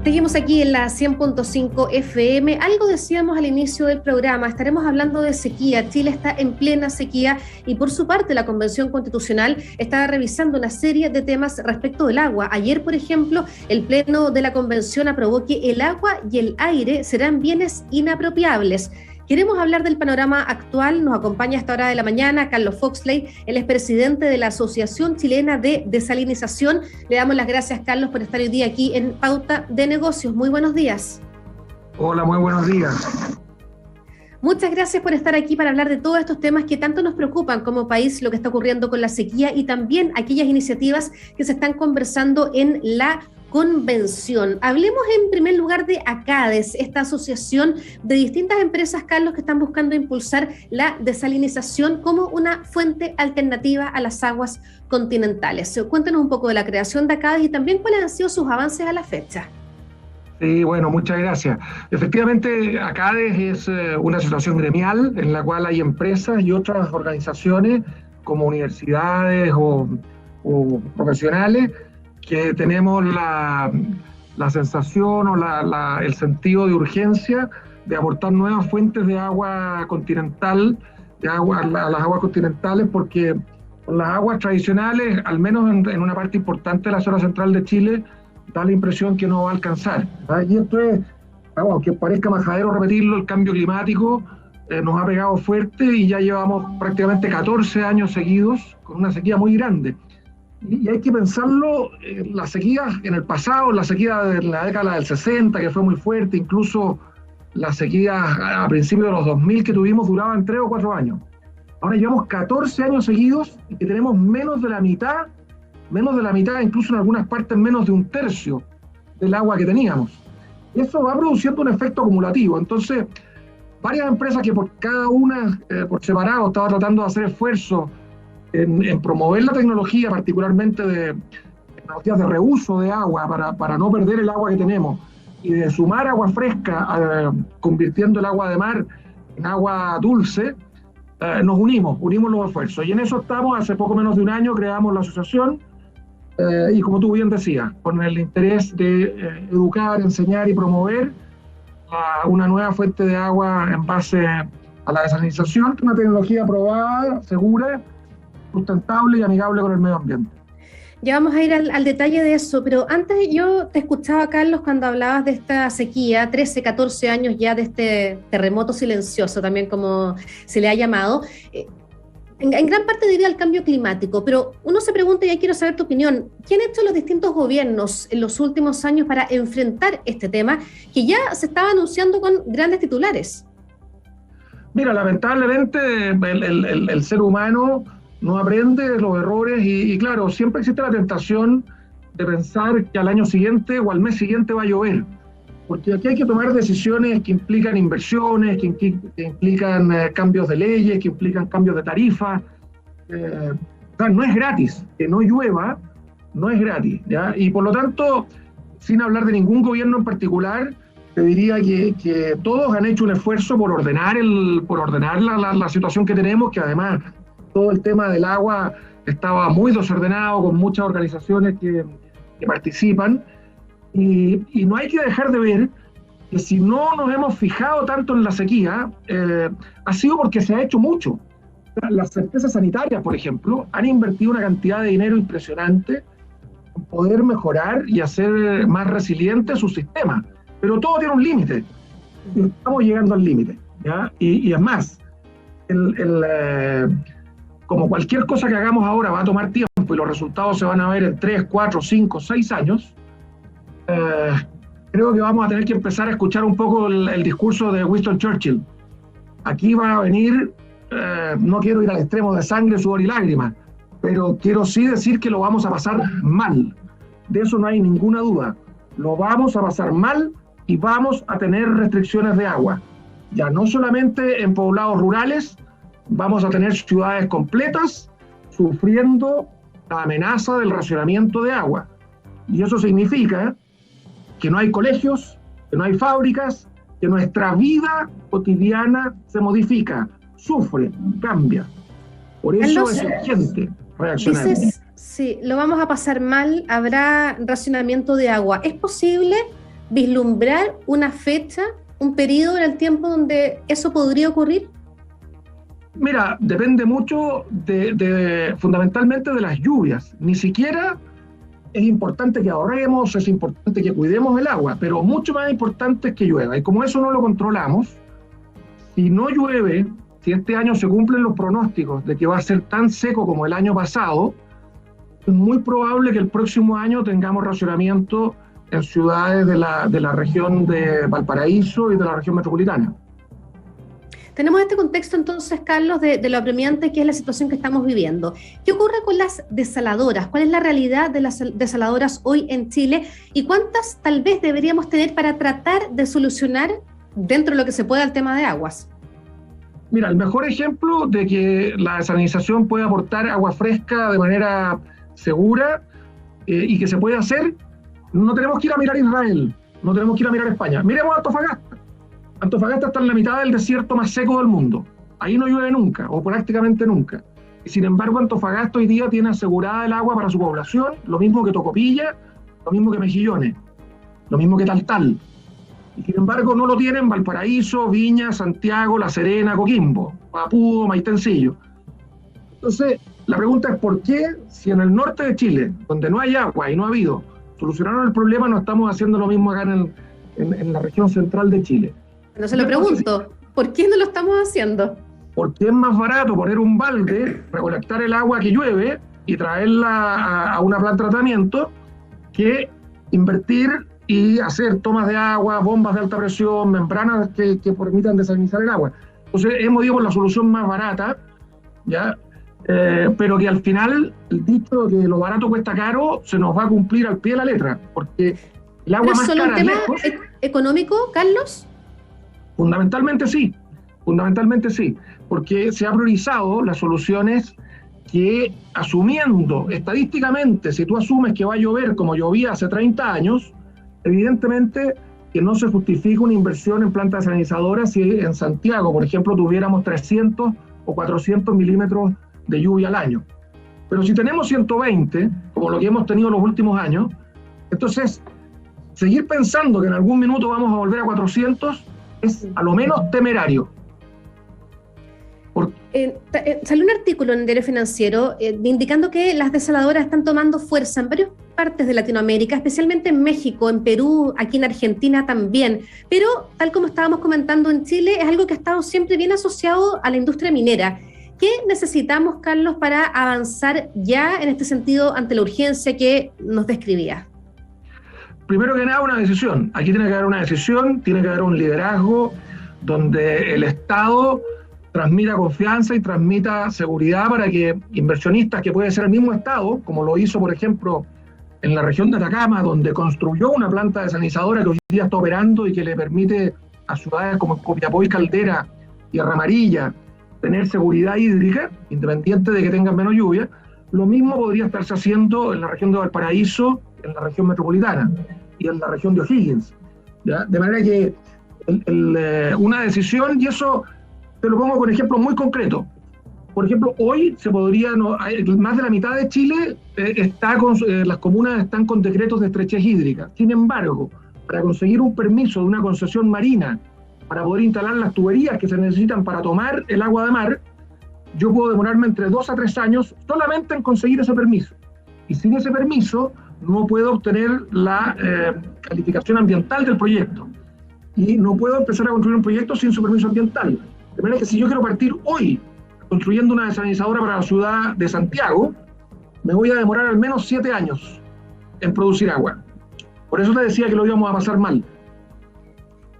Seguimos aquí en la 100.5 FM. Algo decíamos al inicio del programa, estaremos hablando de sequía. Chile está en plena sequía y por su parte la Convención Constitucional está revisando una serie de temas respecto del agua. Ayer, por ejemplo, el Pleno de la Convención aprobó que el agua y el aire serán bienes inapropiables. Queremos hablar del panorama actual. Nos acompaña a esta hora de la mañana Carlos Foxley, él es presidente de la Asociación Chilena de Desalinización. Le damos las gracias, Carlos, por estar hoy día aquí en Pauta de Negocios. Muy buenos días. Hola, muy buenos días. Muchas gracias por estar aquí para hablar de todos estos temas que tanto nos preocupan como país, lo que está ocurriendo con la sequía y también aquellas iniciativas que se están conversando en la Convención. Hablemos en primer lugar de ACADES, esta asociación de distintas empresas, Carlos, que están buscando impulsar la desalinización como una fuente alternativa a las aguas continentales. Cuéntanos un poco de la creación de ACADES y también cuáles han sido sus avances a la fecha. Sí, bueno, muchas gracias. Efectivamente, ACADES es una asociación gremial en la cual hay empresas y otras organizaciones como universidades o profesionales que tenemos la sensación o el sentido de urgencia de aportar nuevas fuentes de agua continental, a las aguas continentales, porque las aguas tradicionales, al menos en una parte importante de la zona central de Chile, da la impresión que no va a alcanzar. Y esto es, aunque parezca majadero repetirlo, el cambio climático nos ha pegado fuerte y ya llevamos prácticamente 14 años seguidos con una sequía muy grande. Y hay que pensarlo, la sequía en el pasado, la sequía de la década del 60, que fue muy fuerte, incluso la sequía a principios de los 2000 que tuvimos duraban 3 o 4 años. Ahora llevamos 14 años seguidos y que tenemos menos de la mitad, incluso en algunas partes menos de un tercio del agua que teníamos. Y eso va produciendo un efecto acumulativo. Entonces, varias empresas que por cada una, por separado, estaba tratando de hacer esfuerzos en promover la tecnología, particularmente de tecnologías de reuso de agua para no perder el agua que tenemos y de sumar agua fresca, convirtiendo el agua de mar en agua dulce, nos unimos los esfuerzos. Y en eso estamos, hace poco menos de un año creamos la asociación y como tú bien decías, con el interés de educar, enseñar y promover una nueva fuente de agua en base a la desalinización, una tecnología probada, segura, sustentable y amigable con el medio ambiente. Ya vamos a ir al detalle de eso, pero antes yo te escuchaba, Carlos, cuando hablabas de esta sequía, 13, 14 años ya de este terremoto silencioso, también como se le ha llamado, en gran parte debido al cambio climático, pero uno se pregunta, y ahí quiero saber tu opinión, ¿qué han hecho los distintos gobiernos en los últimos años para enfrentar este tema que ya se estaba anunciando con grandes titulares? Mira, lamentablemente el ser humano no aprende los errores y claro, siempre existe la tentación de pensar que al año siguiente o al mes siguiente va a llover, porque aquí hay que tomar decisiones que implican inversiones, que implican cambios de leyes, que implican cambios de tarifas. O sea, no es gratis, que no llueva, no es gratis, ¿ya? Y por lo tanto, sin hablar de ningún gobierno en particular, te diría que todos han hecho un esfuerzo por ordenar la situación que tenemos, que además todo el tema del agua estaba muy desordenado, con muchas organizaciones que participan, y no hay que dejar de ver que si no nos hemos fijado tanto en la sequía, ha sido porque se ha hecho mucho. Las empresas sanitarias, por ejemplo, han invertido una cantidad de dinero impresionante en poder mejorar y hacer más resiliente su sistema, pero todo tiene un límite, y estamos llegando al límite, ¿ya? Y es más, como cualquier cosa que hagamos ahora va a tomar tiempo y los resultados se van a ver en 3, 4, 5, 6 años, creo que vamos a tener que empezar a escuchar un poco el discurso de Winston Churchill. Aquí va a venir, no quiero ir al extremo de sangre, sudor y lágrimas, pero quiero sí decir que lo vamos a pasar mal. De eso no hay ninguna duda. Lo vamos a pasar mal y vamos a tener restricciones de agua. Ya no solamente en poblados rurales, vamos a tener ciudades completas sufriendo la amenaza del racionamiento de agua. Y eso significa que no hay colegios, que no hay fábricas, que nuestra vida cotidiana se modifica, sufre, cambia. Por eso Carlos, es urgente reaccionar. Dices, sí, lo vamos a pasar mal, habrá racionamiento de agua. ¿Es posible vislumbrar una fecha, un periodo en el tiempo donde eso podría ocurrir? Mira, depende mucho fundamentalmente de las lluvias. Ni siquiera es importante que ahorremos, es importante que cuidemos el agua, pero mucho más importante es que llueva. Y como eso no lo controlamos, si no llueve, si este año se cumplen los pronósticos de que va a ser tan seco como el año pasado, es muy probable que el próximo año tengamos racionamiento en ciudades de la región de Valparaíso y de la región metropolitana. Tenemos este contexto entonces, Carlos, de lo apremiante que es la situación que estamos viviendo. ¿Qué ocurre con las desaladoras? ¿Cuál es la realidad de las desaladoras hoy en Chile? ¿Y cuántas tal vez deberíamos tener para tratar de solucionar dentro de lo que se pueda el tema de aguas? Mira, el mejor ejemplo de que la desalinización puede aportar agua fresca de manera segura y que se puede hacer, no tenemos que ir a mirar Israel, no tenemos que ir a mirar España. Miremos Antofagasta. Antofagasta está en la mitad del desierto más seco del mundo. Ahí no llueve nunca, o prácticamente nunca. Y sin embargo, Antofagasta hoy día tiene asegurada el agua para su población, lo mismo que Tocopilla, lo mismo que Mejillones, lo mismo que Taltal. Y sin embargo, no lo tienen Valparaíso, Viña, Santiago, La Serena, Coquimbo, Mapudo, Maitencillo. Entonces, la pregunta es ¿por qué, si en el norte de Chile, donde no hay agua y no ha habido, solucionaron el problema, no estamos haciendo lo mismo acá en la región central de Chile? No se lo pregunto, ¿por qué no lo estamos haciendo? Porque es más barato poner un balde, recolectar el agua que llueve y traerla a una planta de tratamiento que invertir y hacer tomas de agua, bombas de alta presión, membranas que permitan desalinizar el agua. Entonces hemos ido por la solución más barata, ¿ya? Pero que al final el dicho de que lo barato cuesta caro se nos va a cumplir al pie de la letra, porque el agua más cara... ¿Es solo un tema económico, Carlos? Fundamentalmente sí, porque se ha priorizado las soluciones que, asumiendo estadísticamente, si tú asumes que va a llover como llovía hace 30 años, evidentemente que no se justifica una inversión en plantas desalinizadoras si en Santiago, por ejemplo, tuviéramos 300 o 400 milímetros de lluvia al año. Pero si tenemos 120, como lo que hemos tenido los últimos años, entonces seguir pensando que en algún minuto vamos a volver a 400 es a lo menos temerario. Salió un artículo en el Diario Financiero indicando que las desaladoras están tomando fuerza en varias partes de Latinoamérica, especialmente en México, en Perú, aquí en Argentina también. Pero, tal como estábamos comentando en Chile, es algo que ha estado siempre bien asociado a la industria minera. ¿Qué necesitamos, Carlos, para avanzar ya en este sentido ante la urgencia que nos describía? Primero que nada, una decisión. Aquí tiene que haber una decisión, tiene que haber un liderazgo donde el Estado transmita confianza y transmita seguridad para que inversionistas, que puede ser el mismo Estado, como lo hizo, por ejemplo, en la región de Atacama, donde construyó una planta desalinizadora que hoy día está operando y que le permite a ciudades como Copiapó y Caldera y Amarilla tener seguridad hídrica, independiente de que tengan menos lluvia. Lo mismo podría estarse haciendo en la región de Valparaíso, en la región metropolitana y en la región de O'Higgins, ¿ya? De manera que una decisión, y eso te lo pongo con ejemplos muy concretos. Por ejemplo, hoy se podría, más de la mitad de Chile las comunas están con decretos de estrechez hídrica. Sin embargo, para conseguir un permiso de una concesión marina, para poder instalar las tuberías que se necesitan para tomar el agua de mar, yo puedo demorarme entre 2 a 3 años solamente en conseguir ese permiso. Y sin ese permiso no puedo obtener la calificación ambiental del proyecto. Y no puedo empezar a construir un proyecto sin su permiso ambiental. De manera que si yo quiero partir hoy construyendo una desalinizadora para la ciudad de Santiago, me voy a demorar al menos 7 años en producir agua. Por eso te decía que lo íbamos a pasar mal.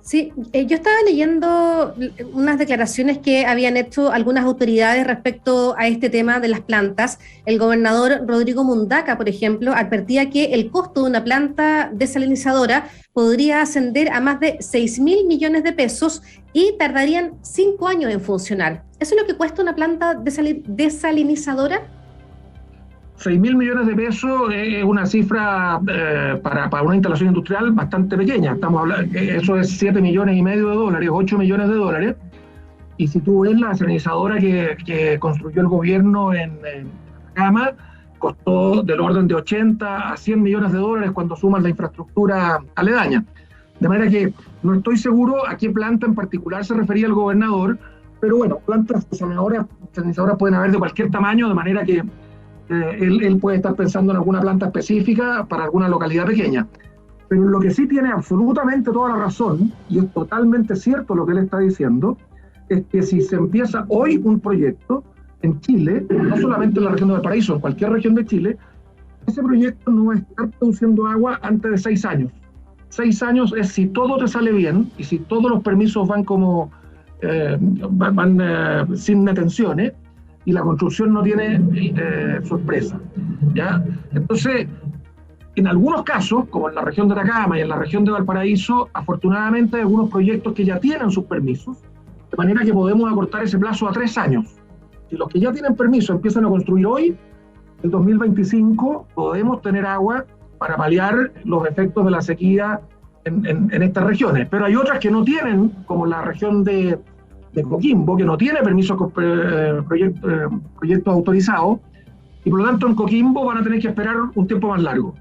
Sí, yo estaba leyendo unas declaraciones que habían hecho algunas autoridades respecto a este tema de las plantas. El gobernador Rodrigo Mundaca, por ejemplo, advertía que el costo de una planta desalinizadora podría ascender a más de 6.000 millones de pesos y tardarían 5 años en funcionar. ¿Eso es lo que cuesta una planta desalinizadora? 6.000 millones de pesos es una cifra para una instalación industrial bastante pequeña. Estamos hablando, eso es 7,5 millones de dólares, 8 millones de dólares. Y si tú ves la desalinizadora que construyó el gobierno en Atacama, costó del orden de 80 a 100 millones de dólares cuando suman la infraestructura aledaña. De manera que no estoy seguro a qué planta en particular se refería el gobernador, pero bueno, plantas desalinizadoras pueden haber de cualquier tamaño, de manera que él puede estar pensando en alguna planta específica para alguna localidad pequeña. Pero lo que sí tiene absolutamente toda la razón, y es totalmente cierto lo que él está diciendo, es que si se empieza hoy un proyecto en Chile, no solamente en la región de Valparaíso, en cualquier región de Chile, ese proyecto no va a estar produciendo agua antes de 6 años. 6 años es si todo te sale bien y si todos los permisos van como sin detenciones y la construcción no tiene sorpresa, ¿ya? Entonces, en algunos casos, como en la región de Atacama y en la región de Valparaíso, afortunadamente hay algunos proyectos que ya tienen sus permisos, de manera que podemos acortar ese plazo a 3 años. Si los que ya tienen permiso empiezan a construir hoy, en 2025 podemos tener agua para paliar los efectos de la sequía en estas regiones. Pero hay otras que no tienen, como la región de Coquimbo, que no tiene permisos proyectos autorizados, y por lo tanto en Coquimbo van a tener que esperar un tiempo más largo.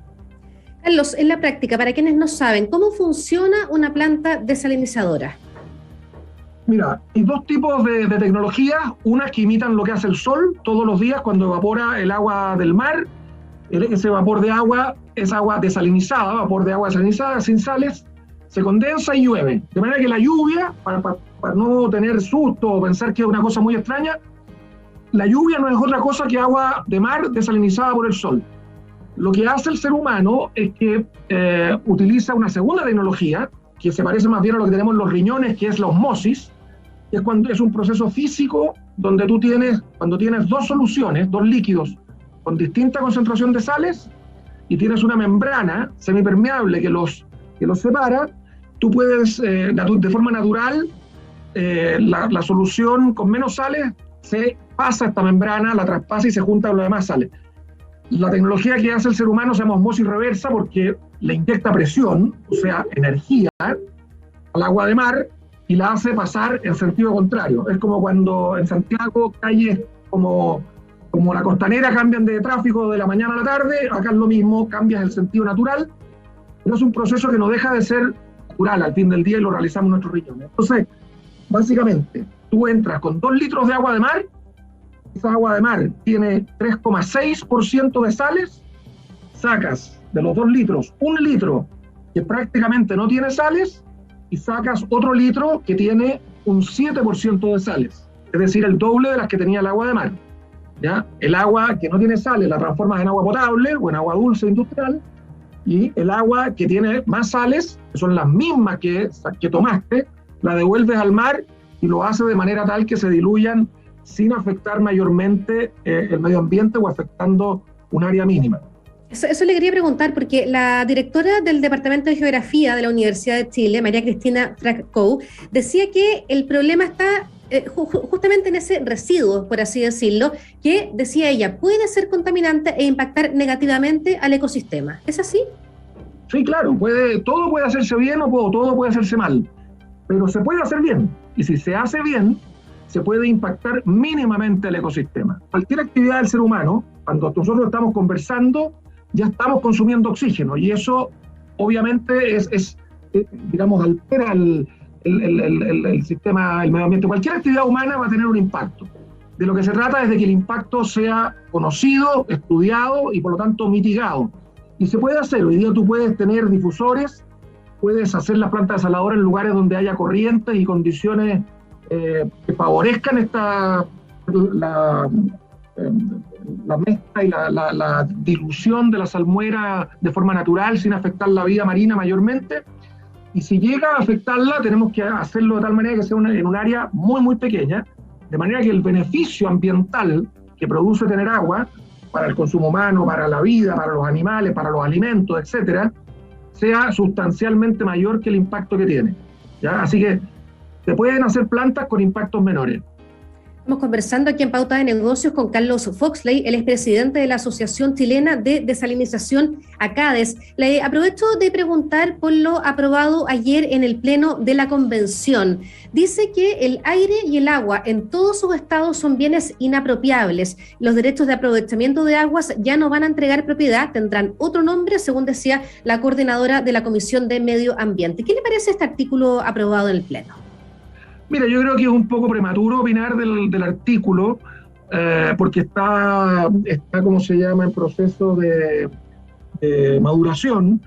Carlos, en la práctica, para quienes no saben, ¿cómo funciona una planta desalinizadora? Mira, hay dos tipos de tecnologías, unas que imitan lo que hace el sol todos los días cuando evapora el agua del mar. Ese vapor de agua es agua desalinizada, vapor de agua desalinizada, sin sales, se condensa y llueve. De manera que la lluvia, para no tener susto o pensar que es una cosa muy extraña, la lluvia no es otra cosa que agua de mar desalinizada por el sol. Lo que hace el ser humano es que utiliza una segunda tecnología, que se parece más bien a lo que tenemos en los riñones, que es la osmosis, que es cuando es un proceso físico donde cuando tienes dos soluciones, dos líquidos con distinta concentración de sales y tienes una membrana semipermeable que los separa, tú puedes, de forma natural, la solución con menos sales se pasa a esta membrana, la traspasa y se junta con las demás sales. La tecnología que hace el ser humano se llama osmosis reversa porque le inyecta presión, o sea, energía, al agua de mar y la hace pasar en sentido contrario. Es como cuando en Santiago calles como la costanera cambian de tráfico de la mañana a la tarde, acá es lo mismo, cambias el sentido natural, pero es un proceso que no deja de ser natural al fin del día y lo realizamos en nuestros riñones. Entonces, básicamente, tú entras con 2 litros de agua de mar, esa agua de mar tiene 3,6% de sales, sacas de los 2 litros 1 litro que prácticamente no tiene sales y sacas otro litro que tiene un 7% de sales, es decir, el doble de las que tenía el agua de mar. ¿Ya? El agua que no tiene sales la transformas en agua potable o en agua dulce industrial, y el agua que tiene más sales, que son las mismas que tomaste, la devuelves al mar y lo hace de manera tal que se diluyan sin afectar mayormente el medio ambiente o afectando un área mínima. Eso le quería preguntar, porque la directora del Departamento de Geografía de la Universidad de Chile, María Cristina Frackou, decía que el problema está justamente en ese residuo, por así decirlo, que, decía ella, puede ser contaminante e impactar negativamente al ecosistema. ¿Es así? Sí, claro, todo puede hacerse bien o todo puede hacerse mal, pero se puede hacer bien, y si se hace bien, se puede impactar mínimamente al ecosistema. Cualquier actividad del ser humano, cuando nosotros estamos conversando, ya estamos consumiendo oxígeno, y eso obviamente digamos, altera el sistema, el medio ambiente. Cualquier actividad humana va a tener un impacto. De lo que se trata es de que el impacto sea conocido, estudiado y por lo tanto mitigado. Y se puede hacer. Hoy día tú puedes tener difusores, puedes hacer las plantas desaladoras en lugares donde haya corrientes y condiciones que favorezcan la mezcla y la dilución de la salmuera de forma natural sin afectar la vida marina mayormente. Y si llega a afectarla, tenemos que hacerlo de tal manera que sea en un área muy, muy pequeña, de manera que el beneficio ambiental que produce tener agua para el consumo humano, para la vida, para los animales, para los alimentos, etcétera, sea sustancialmente mayor que el impacto que tiene. ¿Ya? Así que se pueden hacer plantas con impactos menores. Estamos conversando aquí en Pauta de Negocios con Carlos Foxley, él es presidente de la Asociación Chilena de Desalinización ACADES. Le aprovecho de preguntar por lo aprobado ayer en el Pleno de la Convención. Dice que el aire y el agua en todos sus estados son bienes inapropiables. Los derechos de aprovechamiento de aguas ya no van a entregar propiedad, tendrán otro nombre, según decía la coordinadora de la Comisión de Medio Ambiente. ¿Qué le parece este artículo aprobado en el Pleno? Mira, yo creo que es un poco prematuro opinar del artículo, porque está, ¿cómo se llama?, en proceso de maduración,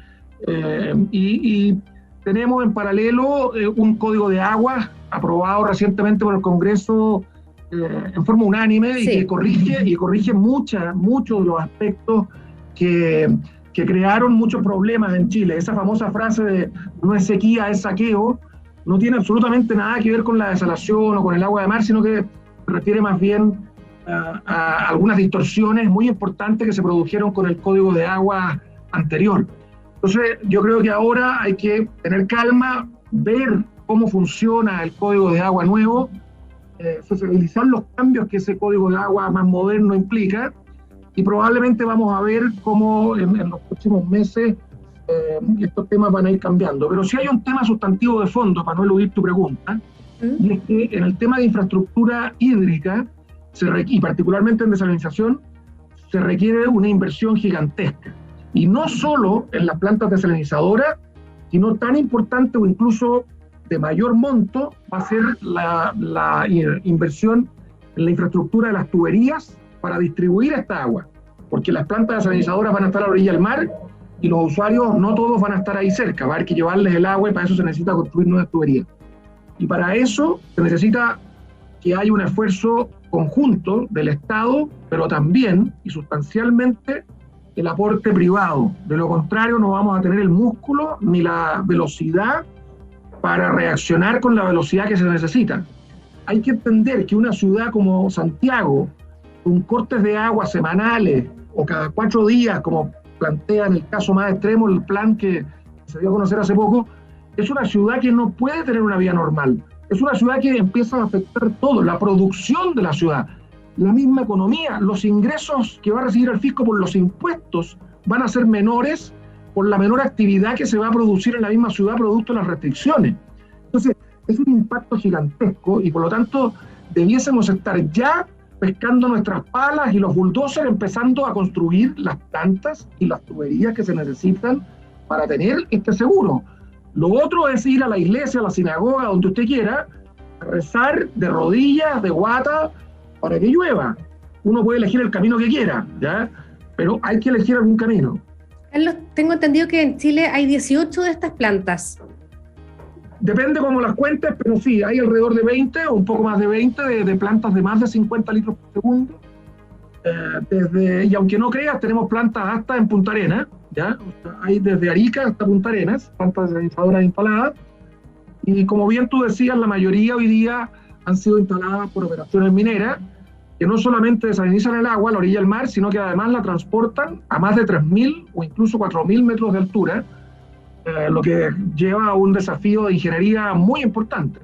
y tenemos en paralelo un código de aguas aprobado recientemente por el Congreso en forma unánime, sí, y que corrige muchos de los aspectos que crearon muchos problemas en Chile. Esa famosa frase de no es sequía, es saqueo, no tiene absolutamente nada que ver con la desalación o con el agua de mar, sino que se refiere más bien a algunas distorsiones muy importantes que se produjeron con el código de agua anterior. Entonces, yo creo que ahora hay que tener calma, ver cómo funciona el código de agua nuevo, socializar los cambios que ese código de agua más moderno implica, y probablemente vamos a ver cómo en los próximos meses estos temas van a ir cambiando. Pero sí hay un tema sustantivo de fondo, para no eludir tu pregunta, y es que en el tema de infraestructura hídrica, y particularmente en desalinización, se requiere una inversión gigantesca. Y no solo en las plantas desalinizadoras, sino tan importante o incluso de mayor monto va a ser la inversión en la infraestructura de las tuberías para distribuir esta agua. Porque las plantas desalinizadoras van a estar a la orilla del mar, y los usuarios no todos van a estar ahí cerca, va a haber que llevarles el agua, y para eso se necesita construir nuevas tuberías. Y para eso se necesita que haya un esfuerzo conjunto del Estado, pero también y sustancialmente el aporte privado. De lo contrario, no vamos a tener el músculo ni la velocidad para reaccionar con la velocidad que se necesita. Hay que entender que una ciudad como Santiago, con cortes de agua semanales o cada 4 días, como plantea en el caso más extremo el plan que se dio a conocer hace poco, es una ciudad que no puede tener una vida normal. Es una ciudad que empieza a afectar todo, la producción de la ciudad, la misma economía, los ingresos que va a recibir el fisco por los impuestos van a ser menores por la menor actividad que se va a producir en la misma ciudad producto de las restricciones. Entonces, es un impacto gigantesco y por lo tanto debiésemos estar ya pescando nuestras palas y los bulldozers empezando a construir las plantas y las tuberías que se necesitan para tener este seguro. Lo otro es ir a la iglesia, a la sinagoga, donde usted quiera, a rezar de rodillas, de guata, para que llueva. Uno puede elegir el camino que quiera, ¿ya? Pero hay que elegir algún camino. Carlos, tengo entendido que en Chile hay 18 de estas plantas. Depende cómo las cuentes, pero sí, hay alrededor de 20 o un poco más de 20 de plantas de más de 50 litros por segundo. Y aunque no creas, tenemos plantas hasta en Punta Arenas, ¿ya? O sea, hay desde Arica hasta Punta Arenas, plantas desalinizadoras instaladas. Y como bien tú decías, la mayoría hoy día han sido instaladas por operaciones mineras, que no solamente desalinizan el agua a la orilla del mar, sino que además la transportan a más de 3.000 o incluso 4.000 metros de altura, lo que lleva a un desafío de ingeniería muy importante.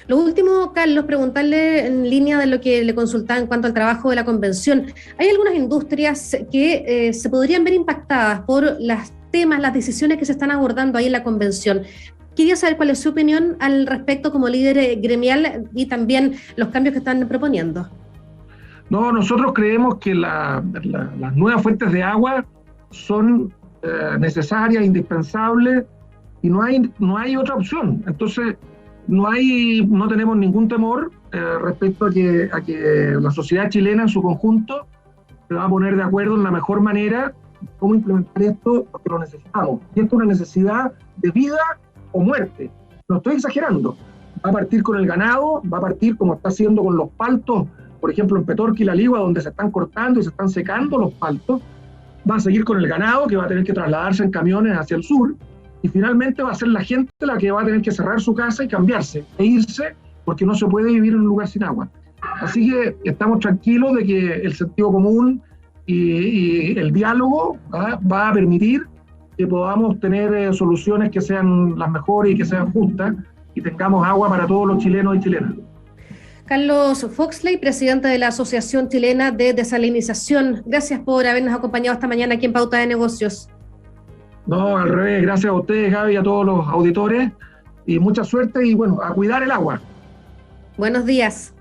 Lo último, Carlos, preguntarle en línea de lo que le consultaba en cuanto al trabajo de la convención. Hay algunas industrias que se podrían ver impactadas por los temas, las decisiones que se están abordando ahí en la convención. Quería saber cuál es su opinión al respecto como líder gremial y también los cambios que están proponiendo. No, nosotros creemos que las nuevas fuentes de agua son necesarias, indispensables, y no hay otra opción. Entonces, no tenemos ningún temor respecto a que la sociedad chilena en su conjunto se va a poner de acuerdo en la mejor manera cómo implementar esto, porque lo necesitamos. Y esto es una necesidad de vida o muerte. No estoy exagerando. Va a partir con el ganado, va a partir como está haciendo con los paltos, por ejemplo en Petorca y La Ligua, donde se están cortando y se están secando los paltos. Va a seguir con el ganado, que va a tener que trasladarse en camiones hacia el sur, y finalmente va a ser la gente la que va a tener que cerrar su casa y cambiarse, e irse, porque no se puede vivir en un lugar sin agua. Así que estamos tranquilos de que el sentido común y el diálogo va a permitir que podamos tener soluciones que sean las mejores y que sean justas, y tengamos agua para todos los chilenos y chilenas. Carlos Foxley, presidente de la Asociación Chilena de Desalinización. Gracias por habernos acompañado esta mañana aquí en Pauta de Negocios. No, al revés, gracias a ustedes, Gaby, y a todos los auditores, y mucha suerte y bueno, a cuidar el agua. Buenos días.